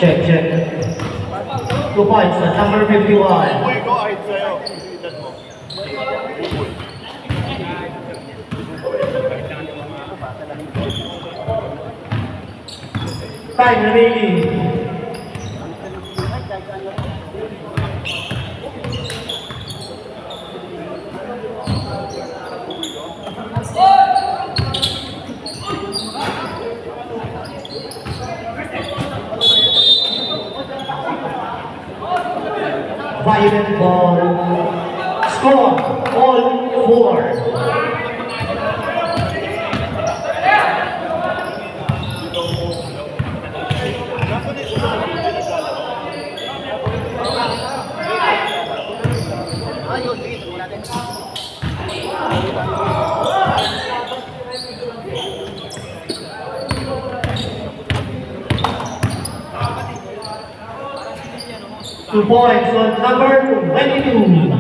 Check, check. 2 points, at number 51. Time remaining. Violent ball. Score all 4. Two points on number 22.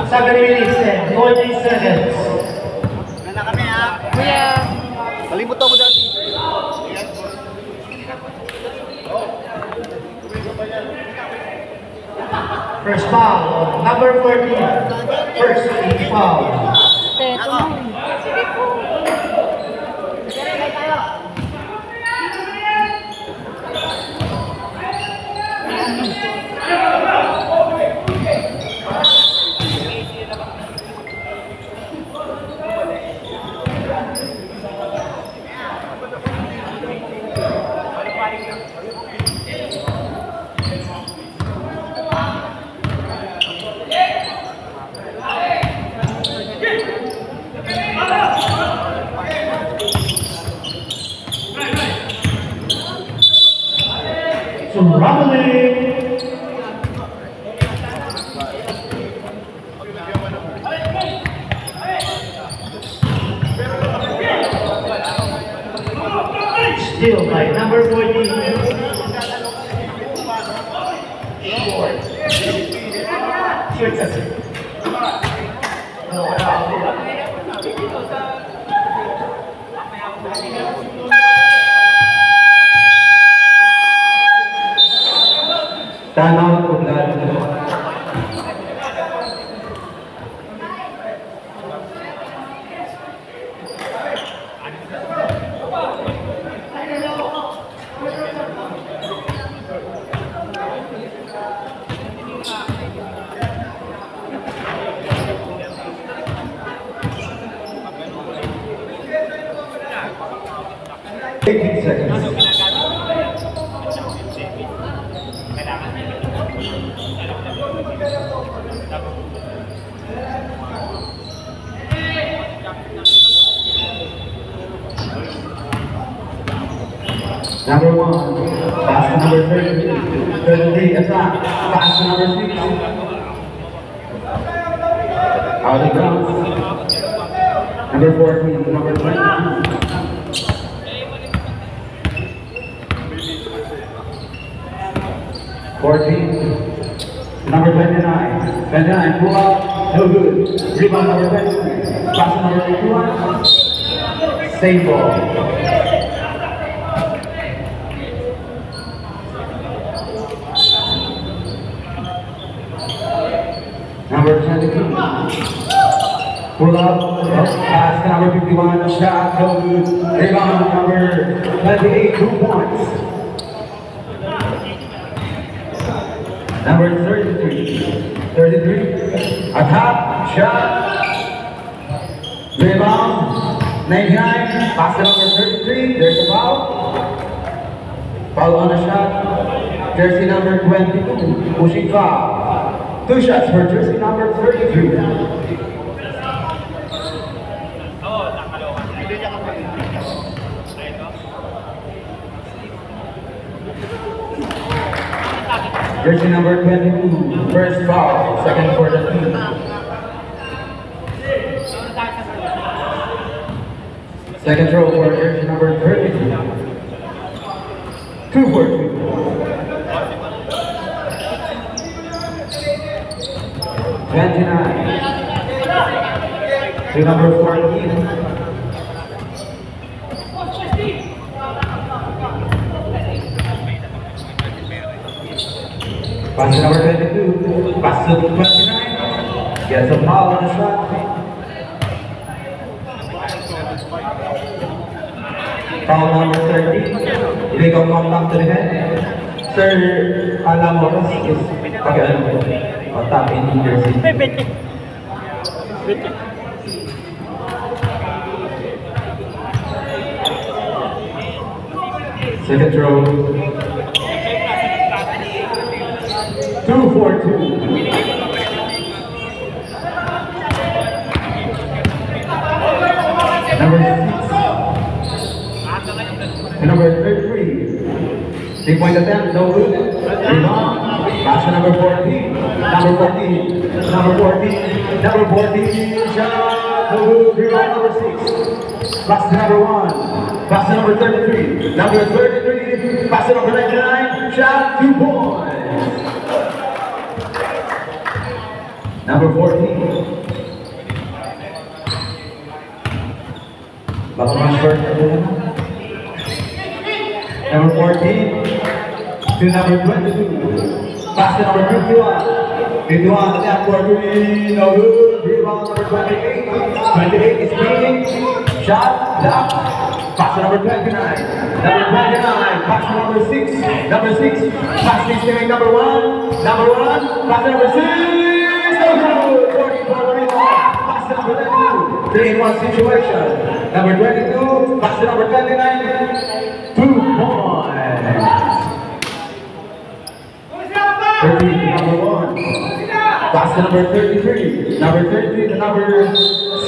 7 minutes and 40 seconds. Nana kami ha. Kuya. Kalimutan mo dati. First foul on number 14. First team foul. Still by number 14. Short. Tanaw ko Number 1, pass to number 30, 33, attack, pass to number 6. Out of bounds. Number 14 to number 22. Number 29. 29, pull out, no good. Rebound number 23. Pass to number 21. Same ball. Number 22. Pull up, pass to number 51, shot, no good. Rebound number 28, 2 points. Number 33, attack, shot, rebound, 99, pass to number 33, there's a foul. Foul on a shot. Jersey number 22, pushing foul. 2 shots for jersey number 33. Jersey number 22, first foul, second for the team. Second throw for jersey number 32. 2 for 2. To number 14. Pass to number 22. Pass to 29. Gets a foul on the shot. Foul number 13. Illegal contact to the head. Sir Alamos is tap in jersey. Second throw. 2 for 2. Number 6. And number 33. 3-point attempt, no good. Rebound. Pass to number 14. Number 14. Number 14. Number 14. Shot. No good. Rebound number 6. Pass to number 1. Pass to number 33. Number 33. Pass to number 99. Shot. 2 points. Number 14. Number 14 to number 22. Pass to number 51. 51, attack for 3. No good. Rebound number 28. 28 is leading. Shot. Block. Pass to number 29. Number 29. Pass to number 6. Number 6. Pass to number 1. Number 1. Pass to number 6. No good. 44 rebound. Pass to number 22. 3-in-1 situation. Number 22. Pass to number 29. 2 points. 30 to number 1. Pass to number 33. Number 33 to number 6.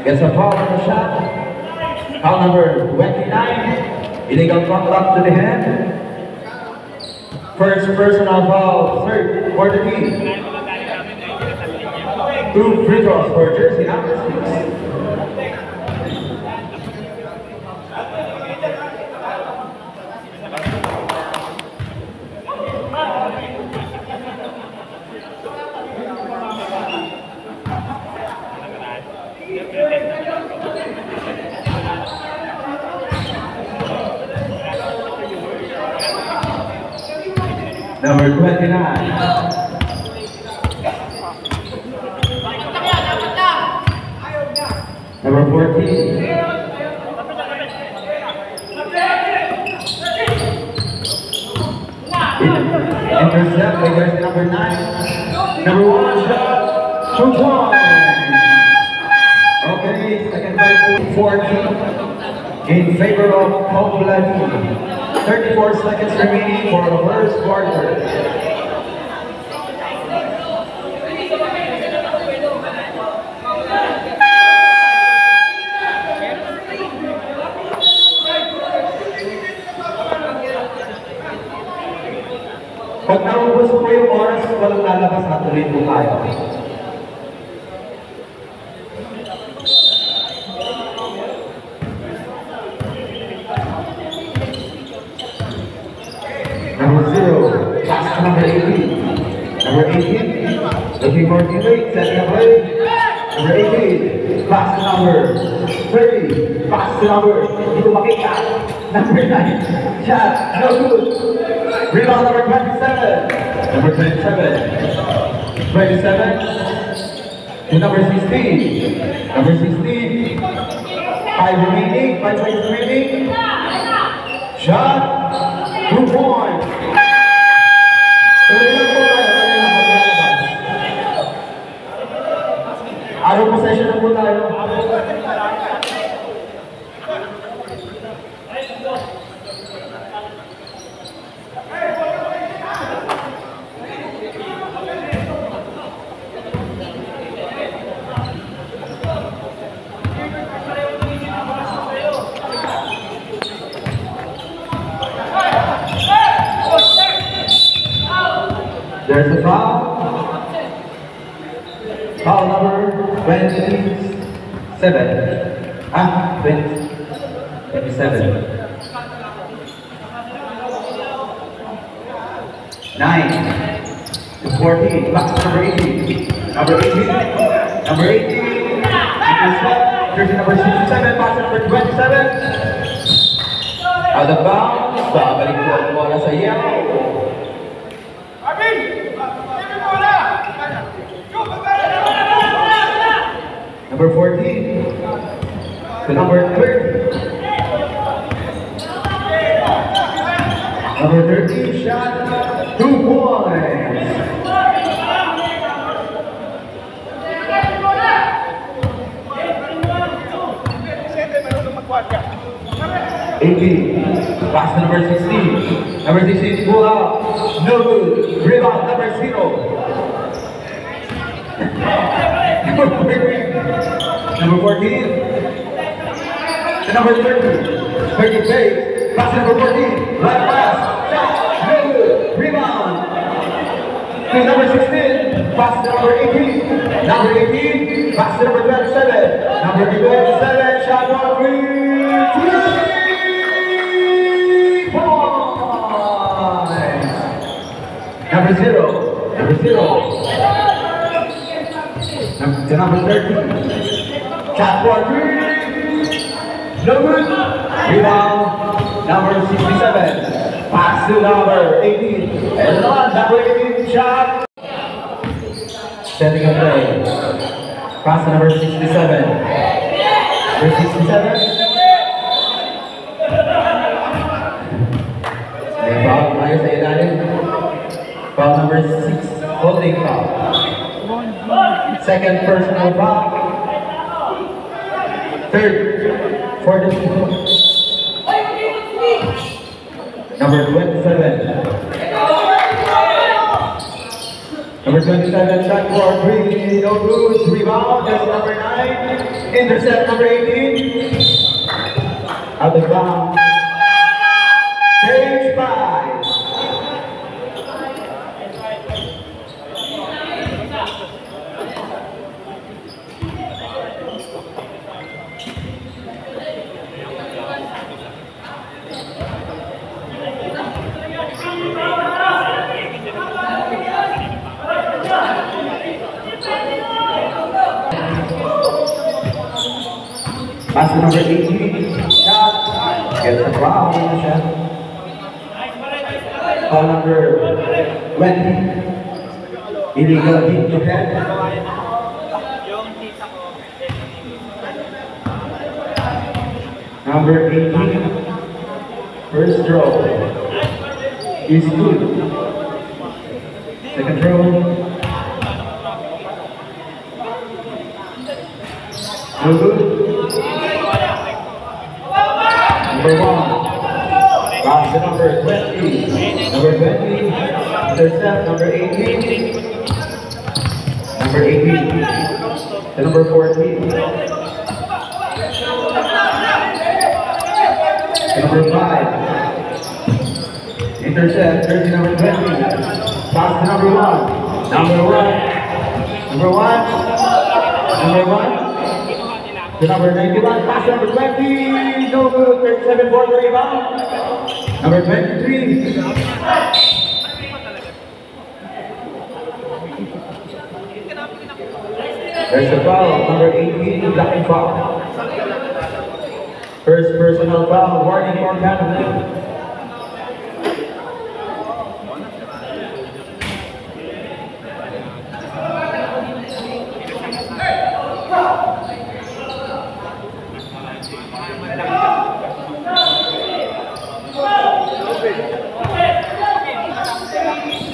Gets a foul on the shot. Foul number 29. Illegal contact to the hand. First personal foul, third for the team. 2 free throws for jersey number 6. Number 29. Number 14. Intercept by jersey number 9. Number 1 shot. 2 points. Okay, second by 14 in favor of Pobladi. 34 seconds remaining for the first quarter. Pag naubos po yung oras, walang lalabas na tuloy po tayo. Number 0, pass to number 18. Number 18, looking for teammate, setting up play. Number 18, pass to number 30, pass to number, dito makita. Number 9, shot, no good. Rebound number 27. Number 27. 27 to number 16. Number 16. 5 remaining. 5 points remaining. Shot. 2 points. Araw possession na po tayo. There's a foul. Foul number 27. 27. 9 to 14. Back to number 18. Number 18. Number 18. Jersey number 67. Pass number 27. Out of bounds. Babalik po ang bola sa yellow. Number 14 to number 30. Number 13 shot, 2 points. 18, pass to number 16. Number 16, pull out, no good. Rebound, number 0. Number 14 to number 30. 30 plays, pass to number 14. Right pass, shot, no good. Rebound to number 16. Pass to number 18. Number 18, pass to number 27. Number 27, shot 1, 3. Number 0. To number 13. Shot for 3. No good. Rebound. Number 67. Pass to number 18. And on number 18 shot. Setting a play. Pass to number 67. Number 67. May foul tayo sa ilalim. Foul number 6, holding foul. Second personal foul. Third, for the team. Number 27. Number 27, shot for 3, no good. Rebound, that's number 9. Intercept number 18. Out of bounds. Stage 5. Pass to number 18, shot, gets a foul on the shot. Foul number 20, illegal hit to head. Number 18, first throw, is good. Second throw, no good. Number 1, pass to number 20. Number 20, intercept number 18. Number 18 to number 14. Number 5, intercept jersey number 20. Pass to number 1. Number 1. Number 1. Number 1. To number 91, pass to number 20, no good, 37 for the rebound. Number 23. There's a foul, number 18, blocking foul. First personal foul, warning for penalty.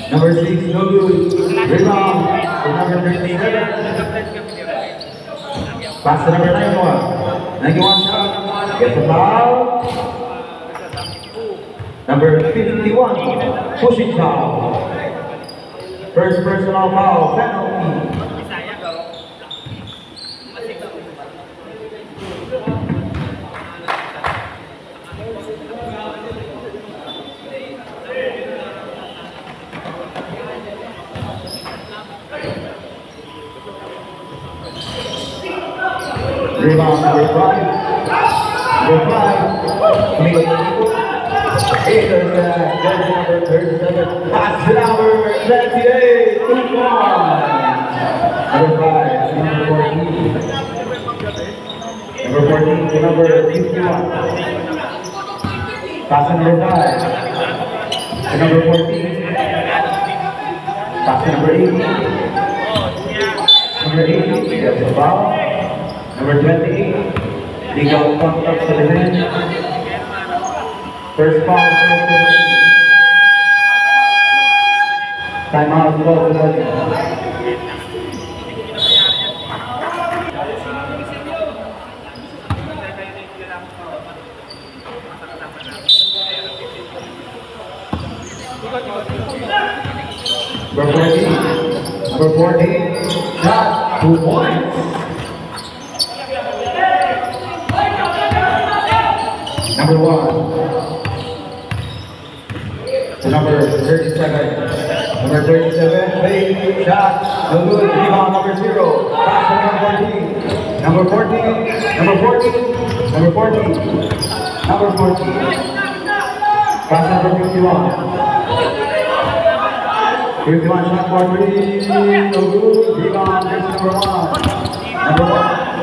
Number 6, no good. Rebound to number 37. Pass to number 91. 91 shot. Gets a foul. Number 51, pushing foul. First personal foul, penalty. Rebound number 5. Number 5. Jersey number 37. Pass to number 28. Number 5. Number 14. Number 14 to number 51. Pass to number 5. To number 14. Pass to number 8. Number 8, that's a foul. Number 28, legal contact to the hand. First foul, first penalty. Timeout, ball to the Number 14, shot, 2 points. Number 1. To number 37. Number 37, fake, shot, no good, rebound number 0. Pass to number 14. Number 14, number 14, number 14, number 14. Pass number 51. 51 shot for 3, no good, rebound, there's number 1. Number 1.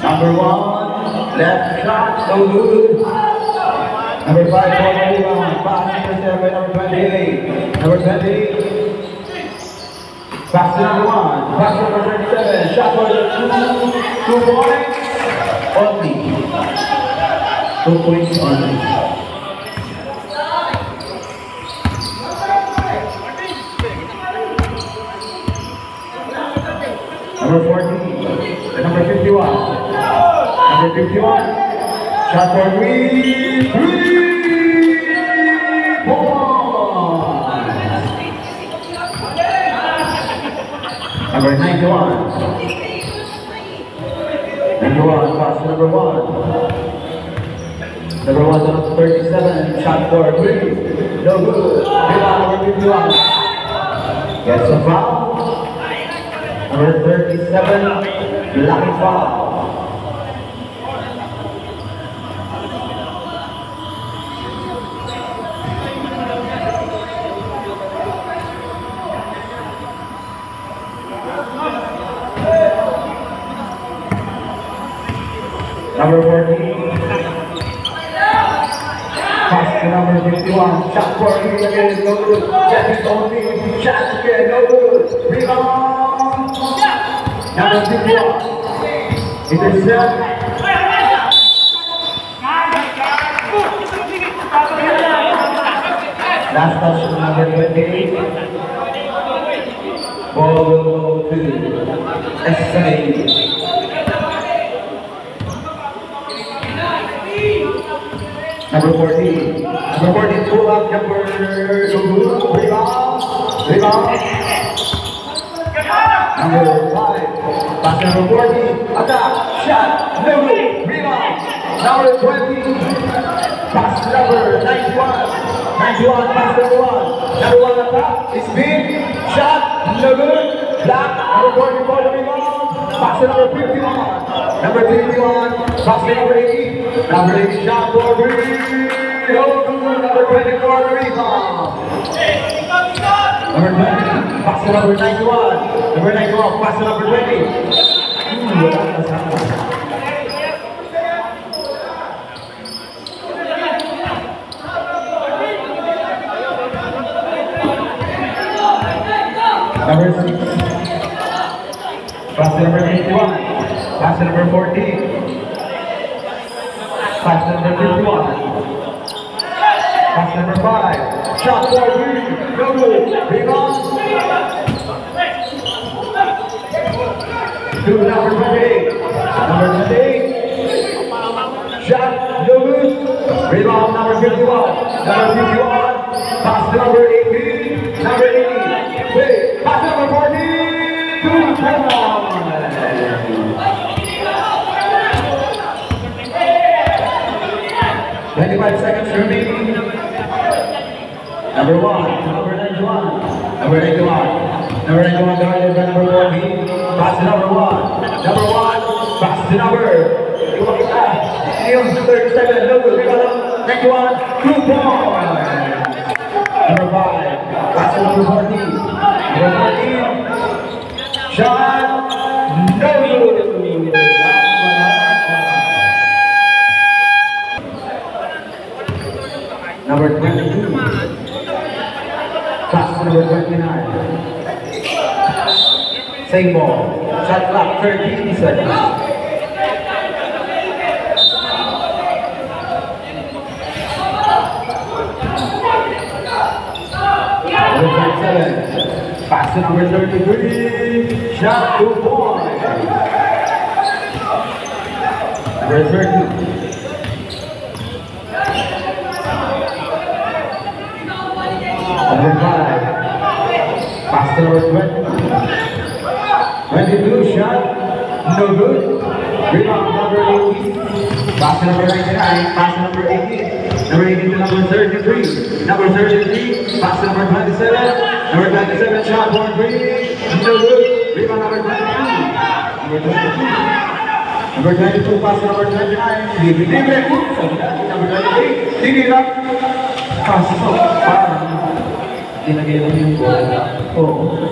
Number 1, left shot, no good. Number 5 for the rebound, pass number 7, number 28. Number 28. Pass to number 1, pass to number 37, shot for 2 points, only. 2 points only. Number 14, number 51. Number 51, shot for 3 points. Number 91. Number 1, pass to number 1. Number 1 to number 37, shot for 3. No good. Rebound number 51. Gets a foul. Number 37, lucky foul. Number 14. Pass to number 51. Shot for 3 again, no good. Jeffy's own team. Shot again, no good. Rebound. Number 51. Intercept. Last touch to number 28. Ball will go to SA. Number 14. Number 14, pull up jumper. Rebound. Rebound. Number 5. Pass number 40. Attack. Shot. No good. Rebound. Number 20. Pass number 91. 91. Pass number 1. Number 1 attack. It's big. Shot. No good. Black. Number 44. Rebound. Pass number 51. Number 51. Pass number 80. Number 80. Shot for 3. No good. Number 24. Rebound. Number 20. Pass to number 91. Number 91, pass to number 20. Number 6. Pass to number 51. Pass to number 14. Pass to number 51. Pass to number 5. Shot for 3. No good. Rebound. To number 28. Number 28. Shot. No good. Rebound number 51. Number 51. Pass to number 18. Number 18. Wait. Pass to number 40. To rebound. 25 seconds remaining. Number 1, number 91. Number 91. Number 91 guarded by number 14. Pass to number 1. Number 1. Pass to number. 37. No good. 91. 2 points. Number 5. Pass to number 14. Number 14. Shot. No good. Number 22. Pass to number 29. Same ball. Shot clock 13 seconds. Number 27. Pass to number 33. Shot 2 points. Number 30. Number 5. Pass to number 20. 22 shot, no good. Rebound number 18. Pass to number 99. Pass to number 18. Number 18 to number 33. Number 33. Pass to number 27. Number 27 shot, 1-3. No good. Rebound number 22. Number 22. Pass to number 29. Number 23. Tingin up. Pass to parang tinagay lang yung ball. Oo.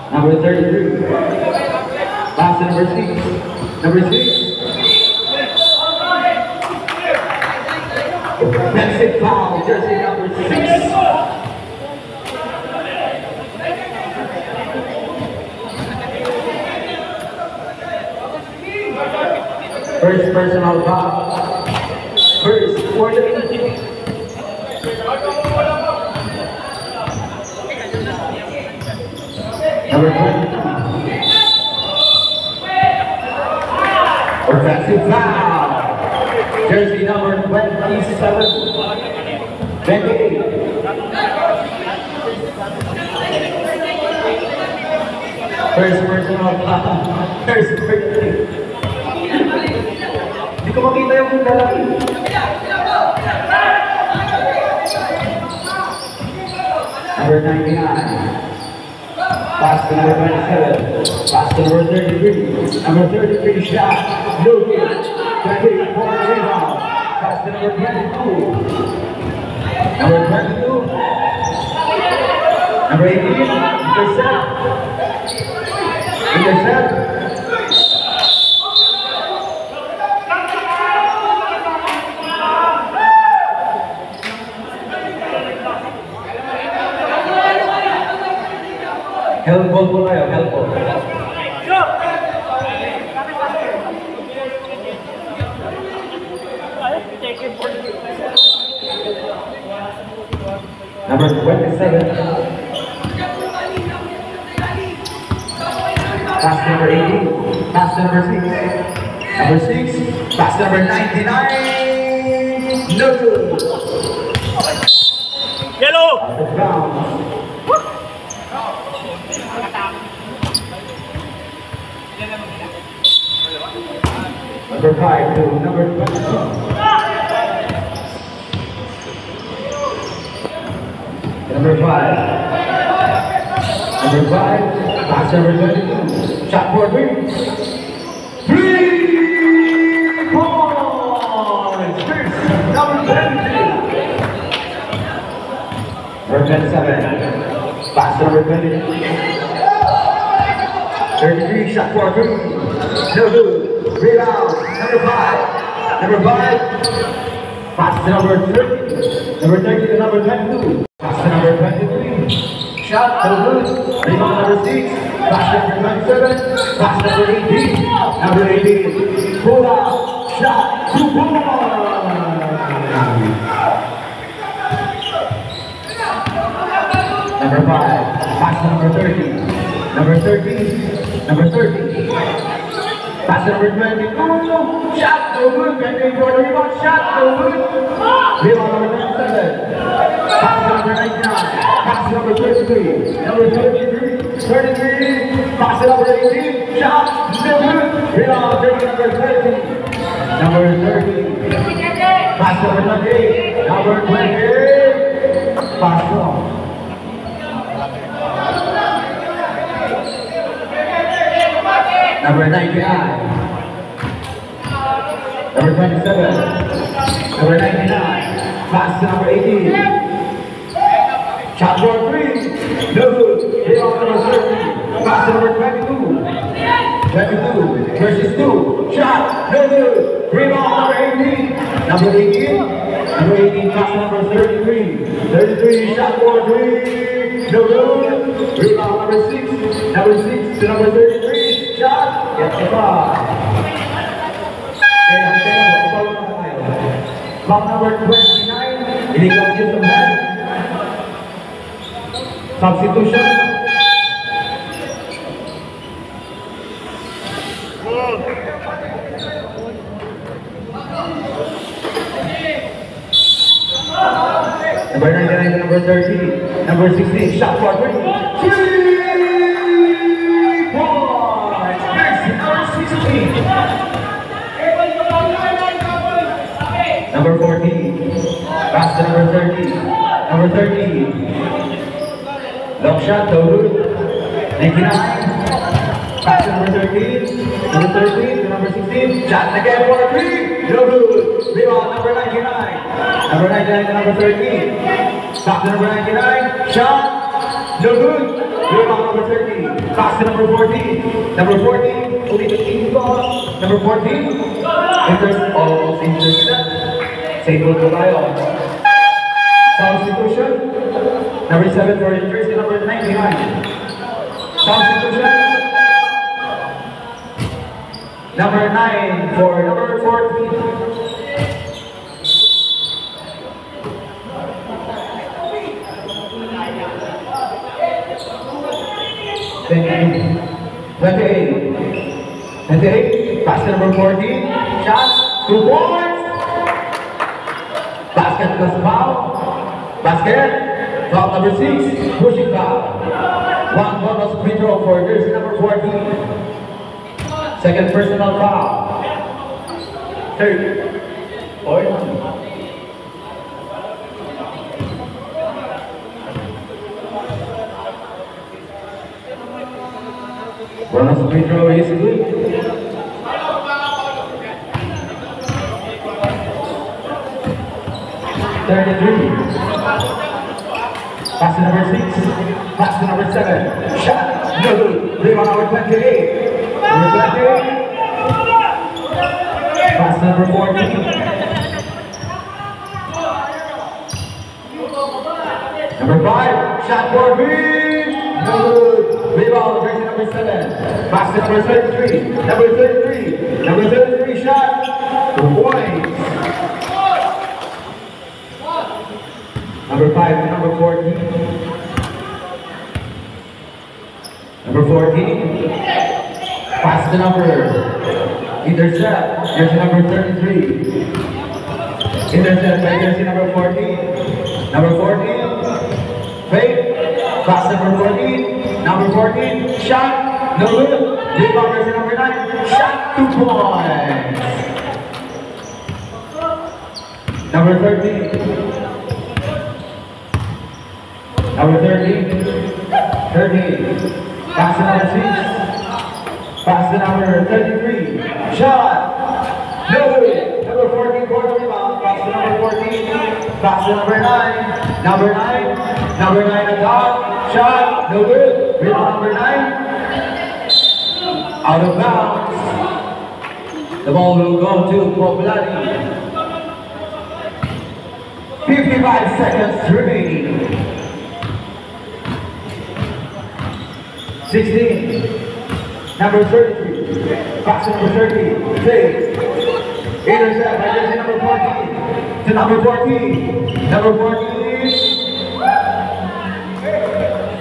Number 33. Pass to number 6. Number 6. Defensive foul. Jersey number 6. First personal foul. First for the team. Number 22. Offensive foul. Jersey number 27. 28. First personal foul. First personal. Hindi ko makita yung lalaki. Number 99. Pass to number 27. Pass to number 33. Number 33 shot. No good. 24 rebound. Pass to number 22. Number 22. Number 18. Intercept. Intercept. Help ball po tayo, help ball. Number 27. Pass number 18. Pass number 6. Number 6. Pass number 99. No good. Yellow. Out of bounds. Number 5 to number 22. Number 5. Number 5. Pass number 22. Shot for 3. 3 points. First, number 22. Number 27. Pass number 20. 33. Shot for 3. No good. Rebound, number 5. Number 5. Pass to number 30. Number 30 to number 22. Pass to number 23. Shot, no good. Rebound, number 6. Pass to number 27. Pass to number 18. Number 18. Pull out. Shot, 2 points. Number 5. Pass to number 30. Number 30. Number 30. Pass number 22. Shot, no good. Pending for the rebound. Shot, no good. Rebound number 27. Pass number 99. Pass number 33. Number 33. 33. Pass number 18. Shot, no good. Rebound number 30. Number 30. Pass number 28. Number 28. Pass off. Number 99. Number 27. Number 99. Pass to number 18. Shot for 3. No good. Rebound number 30. Pass to number 22. 22 versus 2. Shot. No good. Rebound number 18. Number 18. Number 18. Pass to number 33. 33. Shot for 3. No good. Rebound number 6. Number 6 to number 33. Shot. Get the ball. Clock number 29. Illegal use of hand. Substitution. Number 99 to number 30. Number 16. Shot for 3. 3 points. Next, number 16. Number 14. Pass to number 30. Number 30. Long shot, no good. 99. Pass to number 13. Number 13 to number 16. Shot again for 3. No good. Rebound number 99. Number 99 to number 13. Stop to number 99. Shot. No good. Rebound number 13. Pass to number 14. Number 14. Only the team ball. Number 14. Almost intercept. Save goal to Lion. Substitution. Number 7 for injuries to number 99. Substitution. Number 9 for number 14. Twenty-eight. Pass to number 14. Shot. 2 points. Basket plus foul. Basket. Foul number 6. Pushing foul. 1 bonus free throw for jersey number 14. Second personal foul. 3 point. Bonus free throw is good. Pass to number 6. Pass to number 7. Shot. No good. Rebound number 28. Number 28. Pass to number 14. Number 5. Shot for 3. No good. Rebound jersey number 7. Pass to number 33. Number 33. Number 33 shot. 2 points. Number 5 to number 14. Number 14. Pass to number. Intercept. Jersey number 33. Intercept by jersey number 14. Number 14. Fake. Pass number 14. Number 14. Shot. No good. Rebound jersey number 9. Shot. 2 points. Number 13. Number 13. 13. Pass to number 6. Pass to number 33. Shot. No good. Number 14 for the rebound. Pass to number 14. Pass to number 9. Number 9. Number 9 attack. Shot. No good. Rebound number 9. Out of bounds. The ball will go to Popolani. 55 seconds remaining. 16. Number 33. Pass to number 30. Fake. Intercept by jersey number 14. To number 14. Number 14.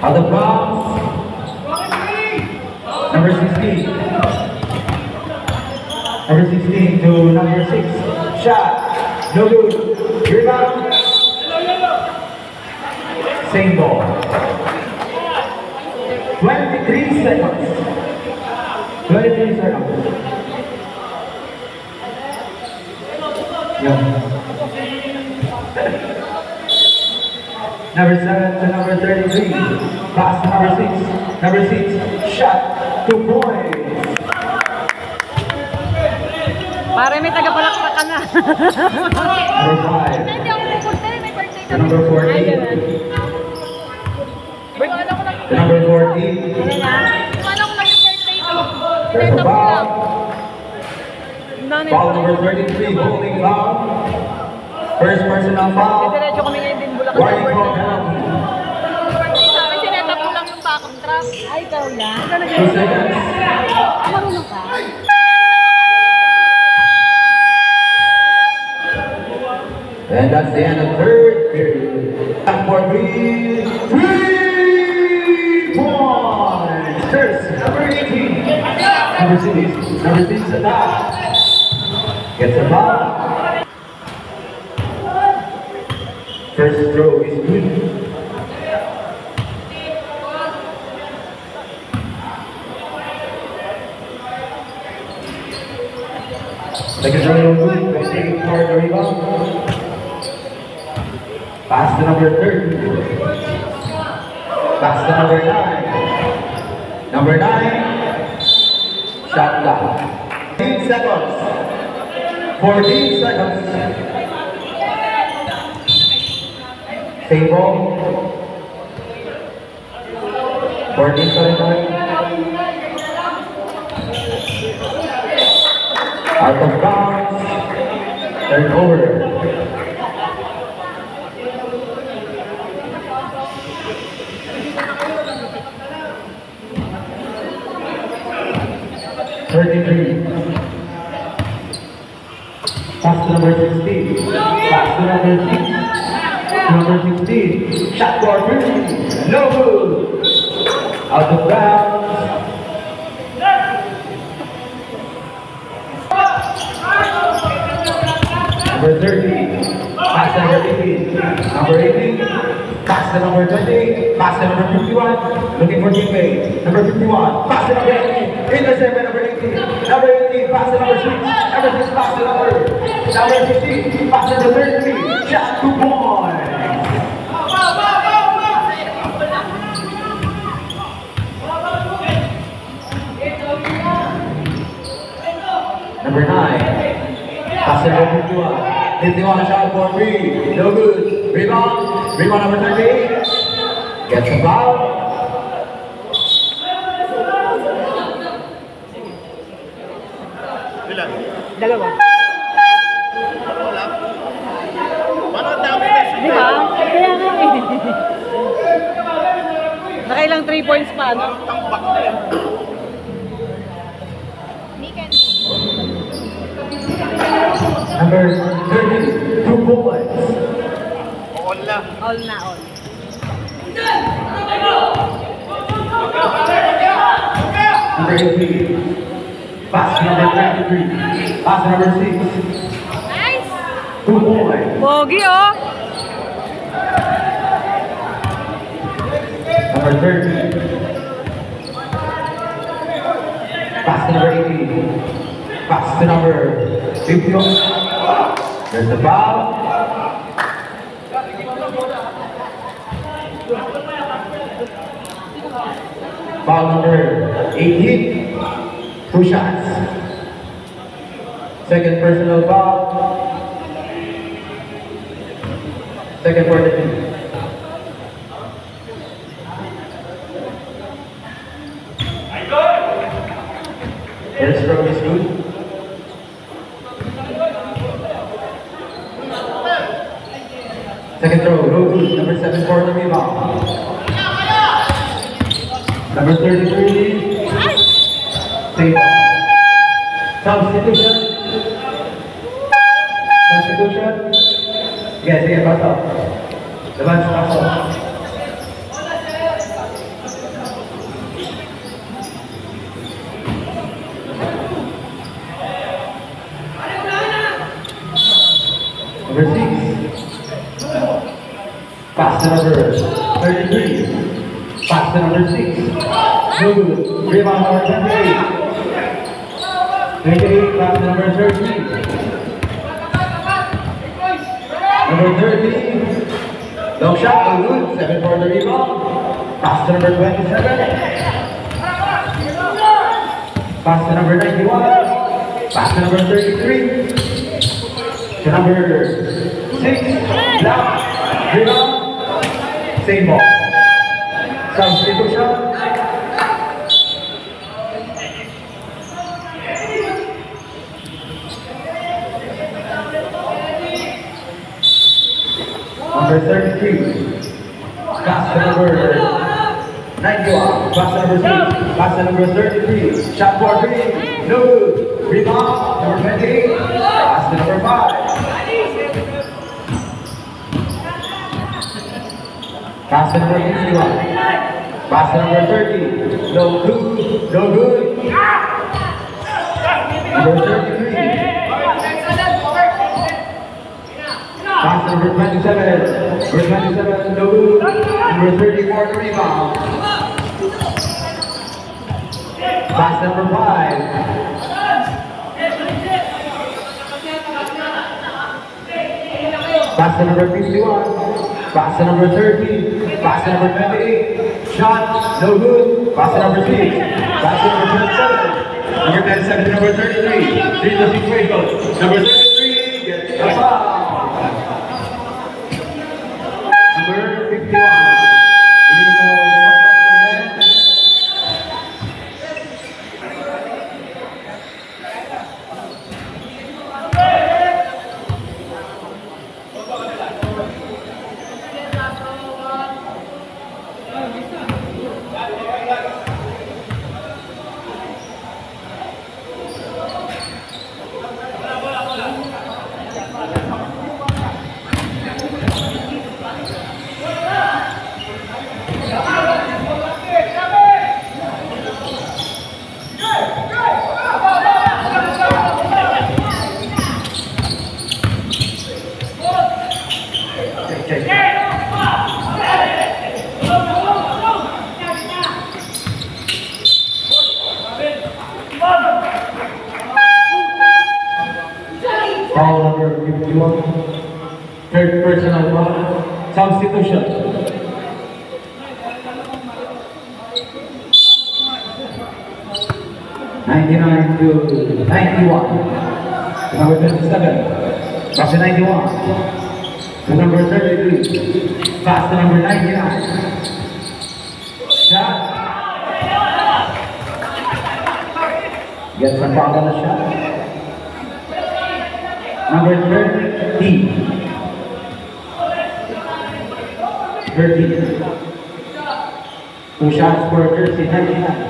Out of bounds. Number 16. Number 16 to number 6. Shot. No good. Rebound. Same ball. 23 seconds. 23 seconds. Yeah. Number 7 to number 33. Pass to number 6. Number 6. Shot. 2 points. Pare, may tagapalakpak ka na. Number 5. Hindi ako may birthday, may birthday To number 14. To number 14. Paano ko lang yung birthday ko? There's a Ito ko lang. foul. Foul number 33. Holding foul. First personal foul. Diretso kami ngayon din Bulacan. Warning call penalty. Sabi, sineta ko lang yung backup trap. Ay, ikaw lang. 2 seconds. Marunong ka. And that's the end of third period. And for 3 points. First, number 18. Number 6. Number 6 attack. Gets a ball. First throw is good. Second throw is good. 28 for the rebound. Pass to number 30. Pass to number 9. Number 9. Shot clock. 15 seconds. 14 seconds. Same ball. 14 seconds. Out of bounds. Turnover. Pass to number 16. Pass to number 6. Number 16. Shot for 3. No good. Out of bounds. Number 30. Pass to number 18. Number 18. Pass to number 20. Pass to number 51. Looking for teammate. Number 51. Pass to number 18. Intercept by number 18. Number 18. Pass to number 6. Number 6. Pass to number 15. Pass to number 33. Shot 2 points. Number 9. Pass to number 51. 51 shot for 3. No good. Rebound. Rebound number 38. Gets a foul. Dalawa. Paano ang dami na Di ba? Kaya nga eh. Nakailang 3 points pa, no? tambak na yan? Number 30. 2 points. All na. All na all. Number 18. Pass to number 23. Pass to number 6. Nice! 2 points. Pogi, oh! Number 30. Pass to number 18. Pass to number 51. There's the foul. Foul number 18. 2 shots. Second personal foul. Second for the team. First throw is good. Second throw, no good. Number 7 for the rebound. Number 33. Save. Substitution. Substitution. Yes, sige, pasok. Labas, pasok. Number 6. Pass to number 33. Pass to number 6. No good. Rebound number 28. 28, pass to number 13. Number 13. Long shot, no good. 7 for the rebound. Pass to number 27. Pass to number 91. Pass to number 33. To number 6. Block. Rebound. Same ball. Substitution. Number 33. Pass to number 91. Pass to number 6. Pass to number 33. Shot for 3. No good. Rebound. Number 28. Pass to number 5. Pass to number 61. Pass to number 30. No good. No good. Number 33. Pass to number 27. Number 27. No good. Number 34. The rebound. Pass number 5. Pass to number 51. Pass to number 30. Pass to number 28. Shot, no good. Pass to number 6. Pass to number 27. Number 27 to number 33. 3 to 6 way goes. Number 33 gets a foul. Number 51. Foul number 51. Third personal foul. Substitution. (99 to 91). Number 27. Pass to 91. To number 33. Pass to number 99. Shot. Gets a foul on the shot. Number 13. 13. 2 shots for jersey 99.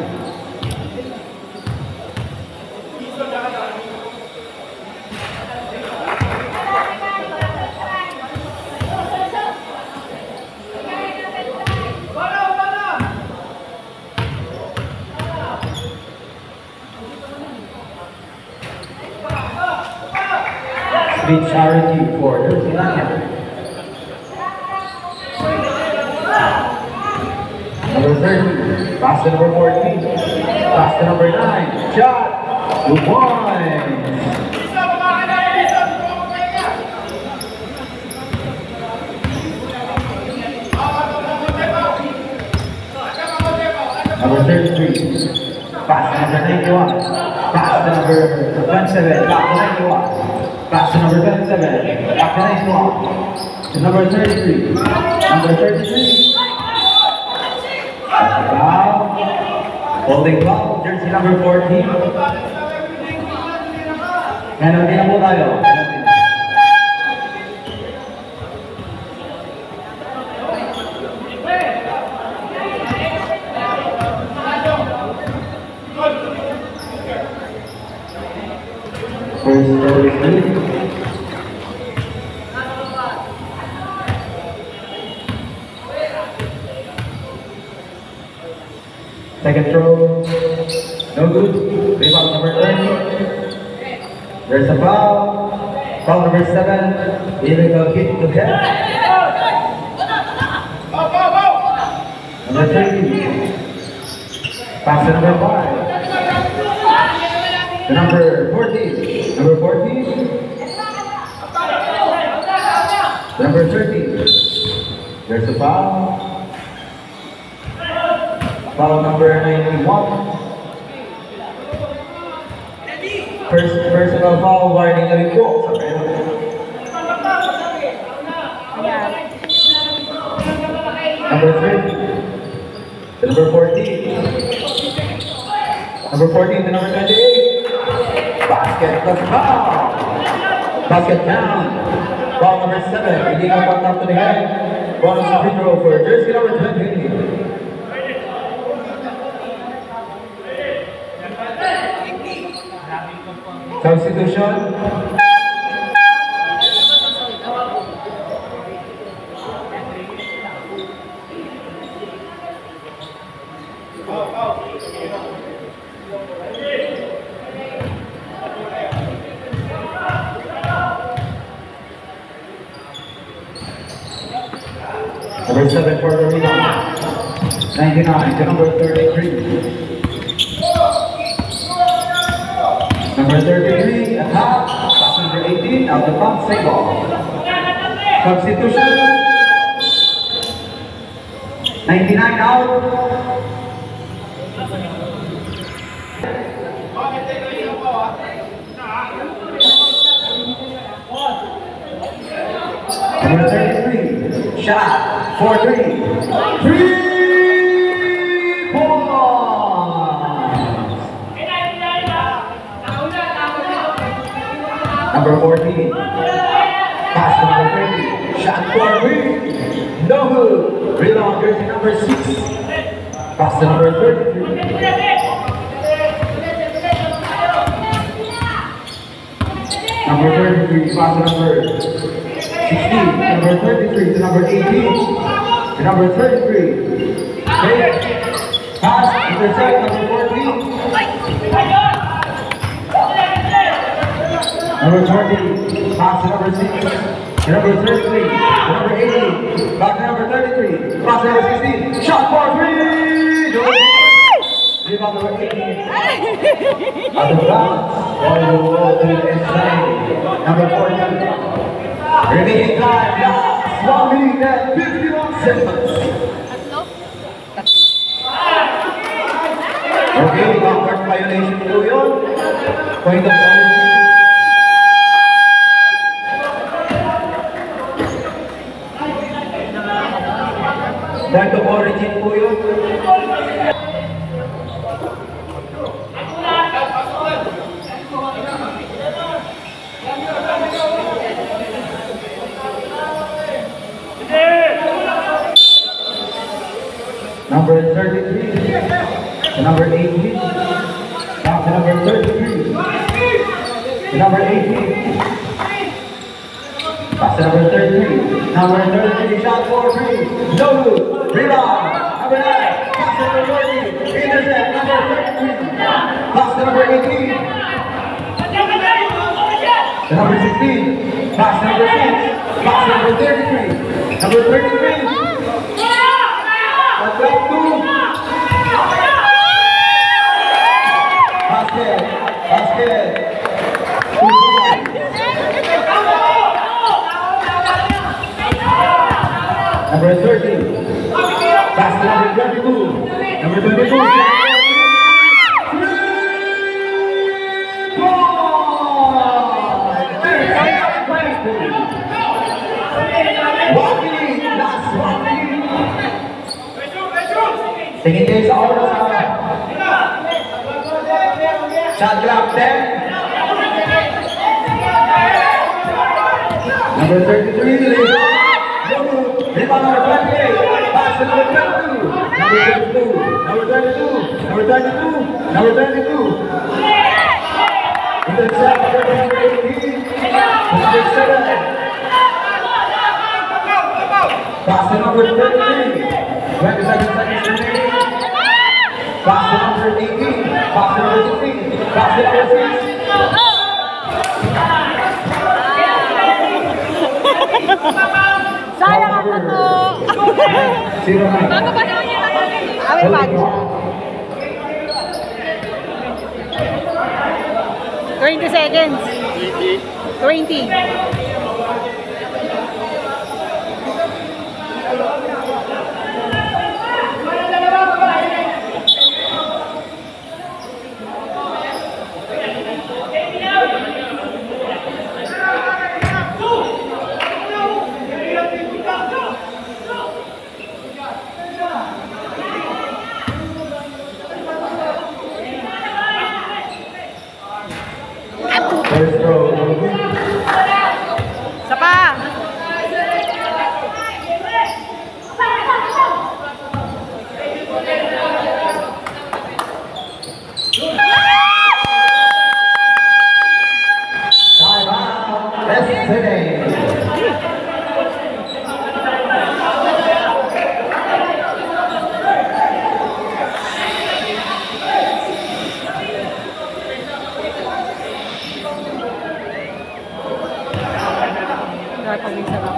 Big charity for jersey 99. Number 30, pass to number 14, pass to number 9, shot, 2 points. Number 33, pass to number 91, pass to number 27, back to 91, pass to number 27, back to 91, to number 33, number 33. Foul. Holding foul, jersey number 14. Penalty na po tayo. First service. Second throw, no good. Rebound number 30. There's a foul. Foul number 7. Illegal hit to head. Number 30. Pass to number 5. To number 14. Number 14. To number 30. foul. Foul number 91. Personal foul warning na rin po sa pero. Number 30. Number 14. Number 14 to number 28. Basket plus foul. Basket down. Foul number 7. Leading up on top to the head. Bonus free throw for jersey number 20. Substitution. Number 7 for the rebound. 99 to number 33. Number 33 at half. Pass number 18 out the front, save ball. Substitution. 99 out. Number 33, shot, 4-3, 3 points. Number 14, pass to number 30, shot 4-3, no good. Rebound jersey number 6, pass to number 33. Number 33, pass to number 16, number 33 to number 18, to number 33. Pass, intercept, number 14. Number 20, pass to number 6, to number 33, to number 18, back to number 33, pass to number 16, shot for 3! Rebound number 18. Out of bounds, ball will roll to the inside. Number 14. Remaining time, last 1 minute and 51 seconds. Okay, backcourt violation po yun. Point of origin. Point of origin po yun. Number 33, to number 18, down to number 33, to number 18, pass to number 33, number 33, shot for 3, no good, rebound, number 9, pass to number 40, intercept, number 33, pass to number 18, to number 16, pass to number 6, pass to number 33, number 33, Basket, basket. Number 30. Pass to number 22. Number 22. Tingin kayo sa oras ha. Shot clock 10. Number 33, rebound number 28. Pass to number 22. Number 22. Number 22. Number 22. Number 22. Intercept number 18. Number 7. Pass to number 33. 27 seconds remaining. Pass to number 18. Pass to number 16. Pass to number 6. Sayang ang tato. 0-9. Bago pa naman yung tato. Awi bago siya. 20 seconds. 20. number 3. Isa pa. Time out. Let's finish. Pag isa lang.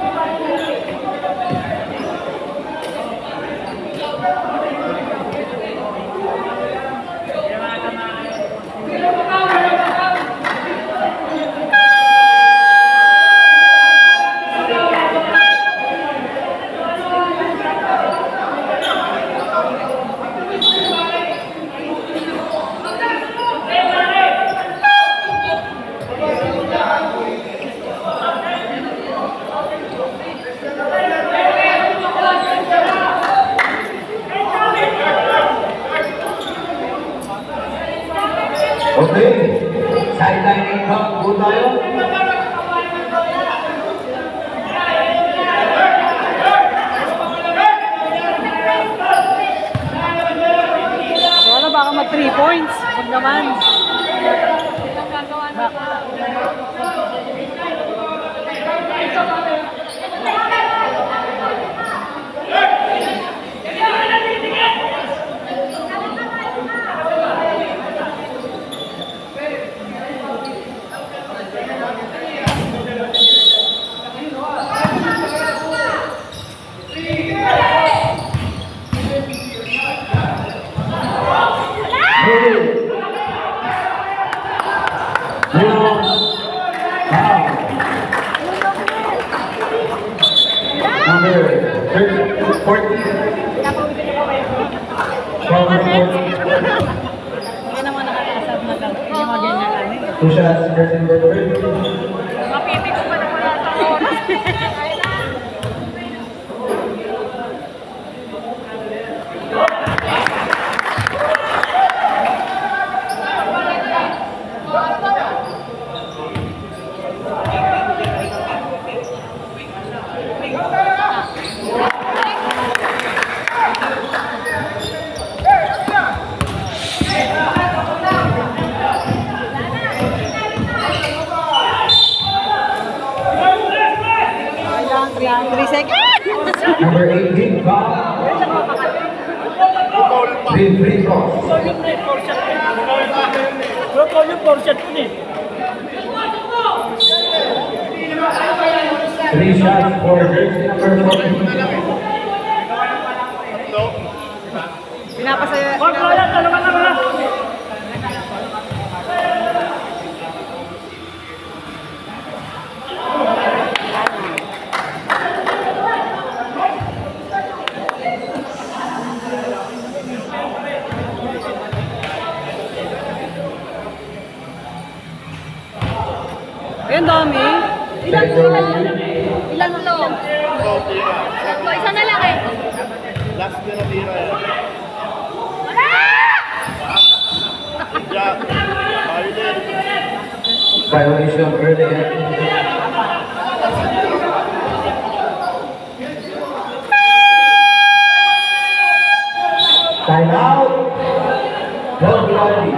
Okay. Sideline income po tayo. Wala, baka mag 3 points. Huwag naman. Ang gagawa na. Number 14. Hindi naman nakakasab na lang. Hindi mo ganyan lang. Two shots, first and third. Mapipi ko pa na wala sa oras. Yan, 3 seconds. Number 18, Bob. Free throws. Three shots for jersey number 14. Pinapasaya. Ayun, dami. Ilan to? Ilan to? Isa na lang eh. Last na tira yan. Wala! Yeah. Ayun din. Violation early. Time out. No bloody.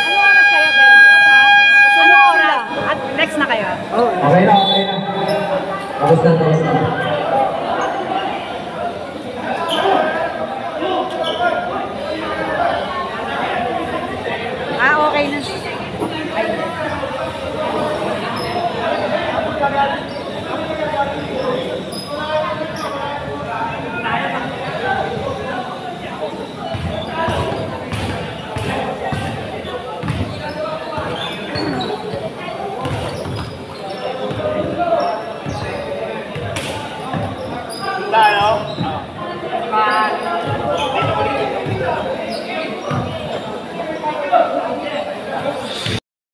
Ano oras kayo, Ben? Ano oras? At next na kayo? Okay na, okay na. Tapos na, tapos na.